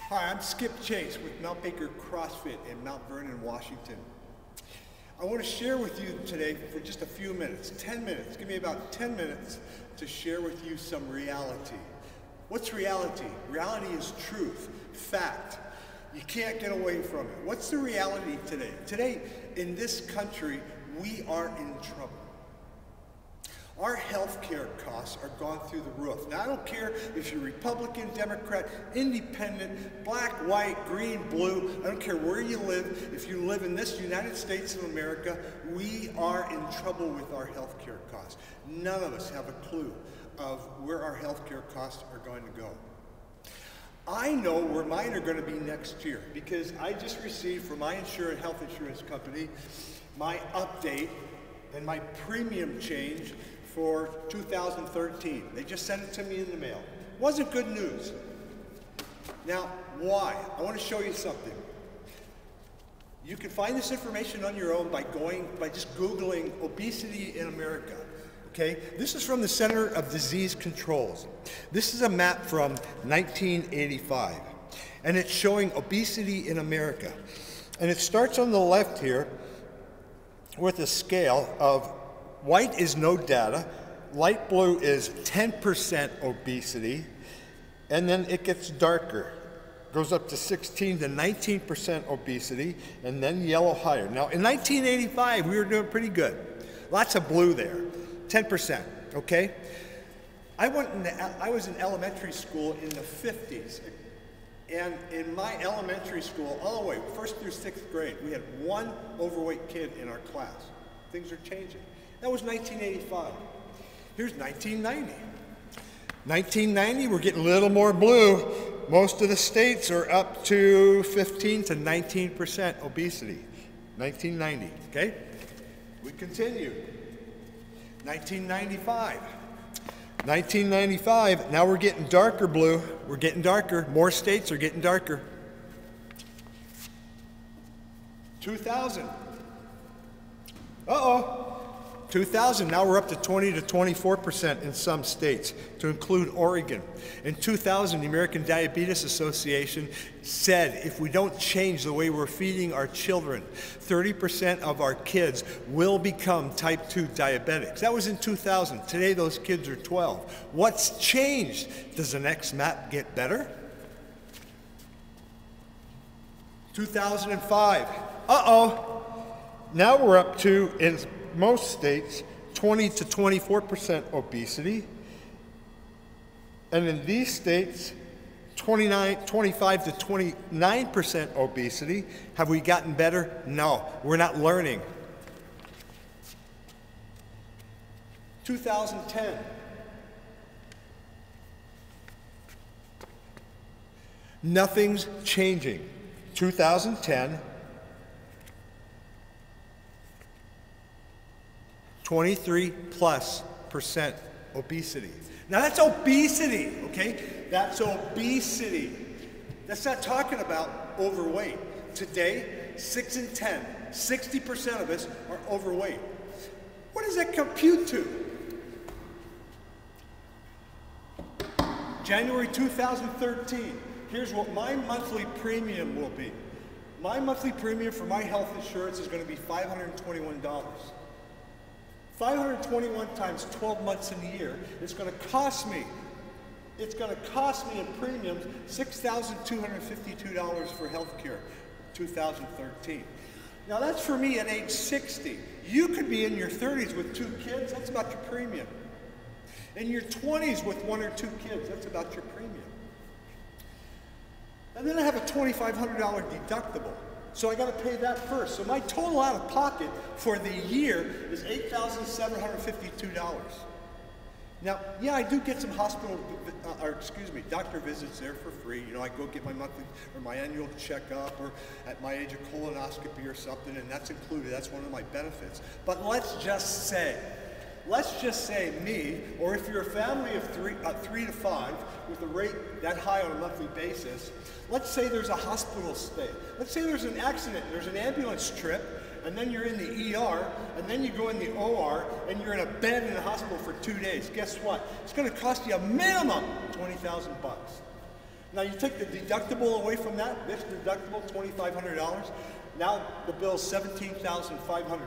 Hi, I'm Skip Chase with Mount Baker CrossFit in Mount Vernon, Washington. I want to share with you today for just a few minutes, 10 minutes, give me about 10 minutes to share with you some reality. What's reality? Reality is truth, fact. You can't get away from it. What's the reality today? Today, in this country, we are in trouble. Our healthcare costs are gone through the roof. Now, I don't care if you're Republican, Democrat, Independent, black, white, green, blue. I don't care where you live. If you live in this United States of America, we are in trouble with our healthcare costs. None of us have a clue of where our healthcare costs are going to go. I know where mine are going to be next year because I just received from my health insurance company my update and my premium change for 2013. They just sent it to me in the mail. Wasn't good news. Now, why? I want to show you something. You can find this information on your own by just Googling obesity in America. Okay? This is from the Center of Disease Controls. This is a map from 1985, and it's showing obesity in America. And it starts on the left here with a scale of white is no data, light blue is 10% obesity, and then it gets darker. Goes up to 16 to 19% obesity, and then yellow higher. Now, in 1985, we were doing pretty good. Lots of blue there, 10%, okay? I was in elementary school in the 50s, and in my elementary school, all the way, 1st through 6th grade, we had one overweight kid in our class. Things are changing. That was 1985. Here's 1990. 1990, we're getting a little more blue. Most of the states are up to 15 to 19% obesity. 1990, okay? We continue. 1995. 1995, now we're getting darker blue. We're getting darker. More states are getting darker. 2000. Uh-oh. 2000, now we're up to 20 to 24% in some states, to include Oregon. In 2000, the American Diabetes Association said if we don't change the way we're feeding our children, 30% of our kids will become type 2 diabetics. That was in 2000. Today, those kids are 12. What's changed? Does the next map get better? 2005. Uh-oh. Now we're up to, in most states, 20 to 24% obesity. And in these states, 25 to 29% obesity. Have we gotten better? No, we're not learning. 2010. Nothing's changing. 2010. 23+% obesity. Now that's obesity, okay? That's obesity. That's not talking about overweight. Today, 6 in 10, 60% of us are overweight. What does that compute to? January 2013, here's what my monthly premium will be. My monthly premium for my health insurance is going to be $521. 521 times 12 months in a year, it's going to cost me in premiums $6,252 for health care, 2013. Now that's for me at age 60. You could be in your 30s with 2 kids, that's about your premium. In your 20s with 1 or 2 kids, that's about your premium. And then I have a $2,500 deductible. So I got to pay that first. So my total out of pocket for the year is $8,752. Now, yeah, I do get some doctor visits there for free. You know, I go get my monthly or my annual checkup or at my age of colonoscopy or something, and that's included. That's one of my benefits. But let's just say me, or if you're a family of 3 to 5 with a rate that high on a monthly basis, let's say there's a hospital stay. Let's say there's an accident, there's an ambulance trip, and then you're in the ER, and then you go in the OR, and you're in a bed in the hospital for 2 days. Guess what? It's going to cost you a minimum $20,000. Now you take the deductible away from that, this deductible, $2,500. Now the bill's $17,500.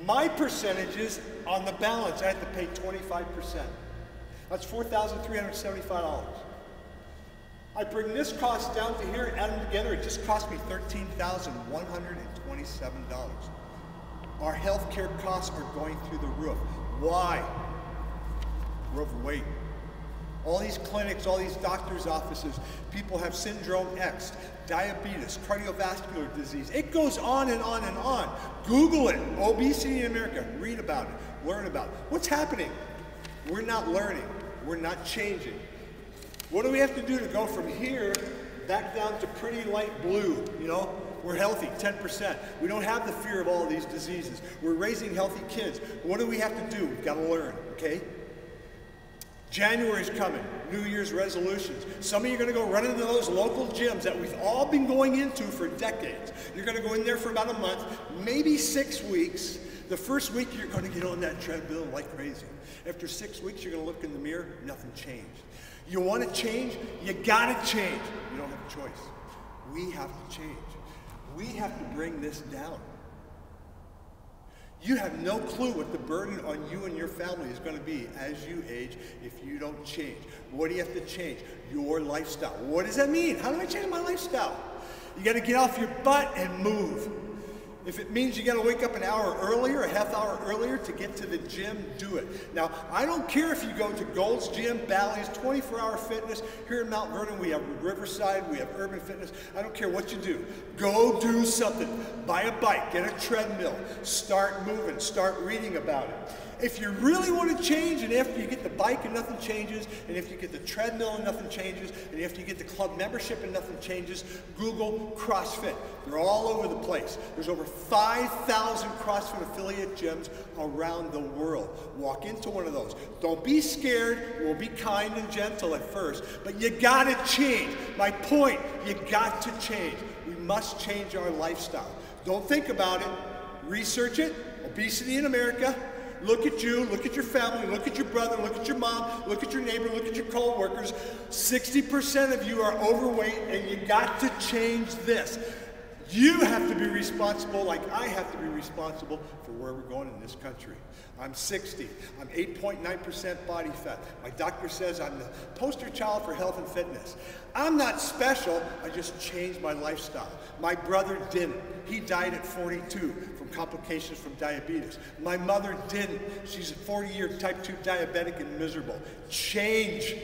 My percentages on the balance, I have to pay 25%. That's $4,375. I bring this cost down to here, add them together, it just cost me $13,127. Our healthcare costs are going through the roof. Why? We're overweight. All these clinics, all these doctors' offices, people have syndrome X, diabetes, cardiovascular disease. It goes on and on and on. Google it, obesity in America. Read about it, learn about it. What's happening? We're not learning, we're not changing. What do we have to do to go from here back down to pretty light blue, you know? We're healthy, 10%. We don't have the fear of all of these diseases. We're raising healthy kids. What do we have to do? We've got to learn, okay? January's coming, New Year's resolutions. Some of you are going to go run into those local gyms that we've all been going into for decades. You're going to go in there for about a month, maybe 6 weeks. The first week you're going to get on that treadmill like crazy. After 6 weeks you're going to look in the mirror, nothing changed. You want to change? You got to change. You don't have a choice. We have to change. We have to bring this down. You have no clue what the burden on you and your family is going to be as you age if you don't change. What do you have to change? Your lifestyle. What does that mean? How do I change my lifestyle? You got to get off your butt and move. If it means you got to wake up an hour earlier, a half hour earlier to get to the gym, do it. Now, I don't care if you go to Gold's Gym, Bally's, 24-hour fitness. Here in Mount Vernon, we have Riverside, we have Urban Fitness. I don't care what you do. Go do something. Buy a bike, get a treadmill, start moving, start reading about it. If you really want to change, and after you get the bike and nothing changes, and if you get the treadmill and nothing changes, and after you get the club membership and nothing changes, Google CrossFit. They're all over the place. There's over 5,000 CrossFit affiliate gyms around the world. Walk into one of those. Don't be scared. We'll be kind and gentle at first, but you got to change. My point, you got to change. We must change our lifestyle. Don't think about it. Research it. Obesity in America. Look at you, look at your family, look at your brother, look at your mom, look at your neighbor, look at your co-workers. 60% of you are overweight, and you got to change this. You have to be responsible, like I have to be responsible for where we're going in this country. I'm 60. I'm 8.9% body fat. My doctor says I'm the poster child for health and fitness. I'm not special. I just changed my lifestyle. My brother didn't. He died at 42 from complications from diabetes. My mother didn't. She's a 40-year type 2 diabetic and miserable. Change.